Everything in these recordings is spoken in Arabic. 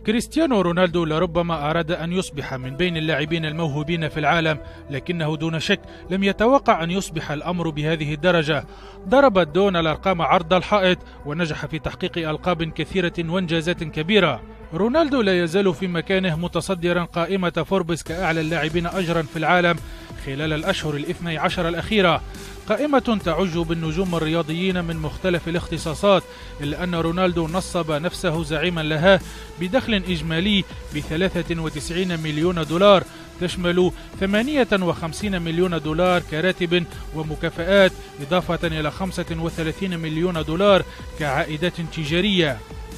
كريستيانو رونالدو لربما أراد أن يصبح من بين اللاعبين الموهوبين في العالم، لكنه دون شك لم يتوقع أن يصبح الأمر بهذه الدرجة. ضربت دون الأرقام عرض الحائط ونجح في تحقيق ألقاب كثيرة وإنجازات كبيرة. رونالدو لا يزال في مكانه متصدرا قائمة فوربس كأعلى اللاعبين أجرا في العالم خلال الأشهر ال12 الأخيرة، قائمة تعج بالنجوم الرياضيين من مختلف الاختصاصات، إلا أن رونالدو نصب نفسه زعيما لها بدخل إجمالي ب93 مليون دولار، تشمل 58 مليون دولار كراتب ومكافآت، إضافة إلى 35 مليون دولار كعائدات تجارية.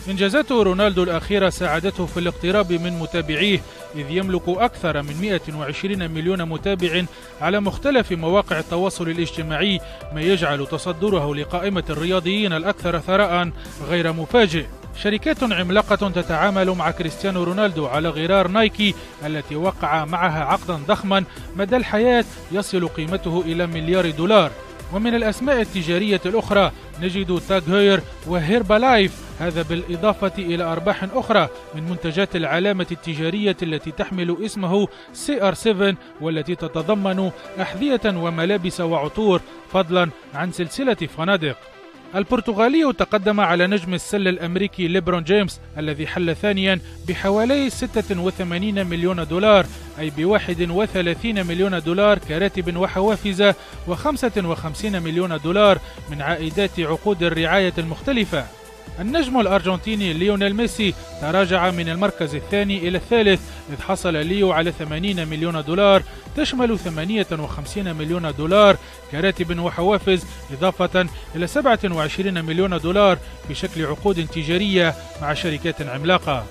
إنجازات رونالدو الأخيرة ساعدته في الاقتراب من متابعيه، إذ يملك أكثر من 120 مليون متابع على مختلف مواقع التواصل الاجتماعي، ما يجعل تصدره لقائمة الرياضيين الأكثر ثراء غير مفاجئ. شركات عملاقة تتعامل مع كريستيانو رونالدو على غرار نايكي التي وقع معها عقدا ضخما مدى الحياة يصل قيمته إلى مليار دولار. ومن الأسماء التجارية الأخرى نجد تاغ هير وهيربالايف، هذا بالإضافة إلى أرباح أخرى من منتجات العلامة التجارية التي تحمل اسمه CR7، والتي تتضمن أحذية وملابس وعطور، فضلا عن سلسلة فنادق. البرتغالي تقدم على نجم السلة الأمريكي ليبرون جيمس الذي حل ثانيا بحوالي 86 مليون دولار، أي ب31 مليون دولار كراتب وحوافز، و55 مليون دولار من عائدات عقود الرعاية المختلفة. النجم الأرجنتيني ليونيل ميسي تراجع من المركز الثاني إلى الثالث، إذ حصل ليو على 80 مليون دولار، تشمل 58 مليون دولار كراتب وحوافز، إضافة إلى 27 مليون دولار بشكل عقود تجارية مع شركات عملاقة.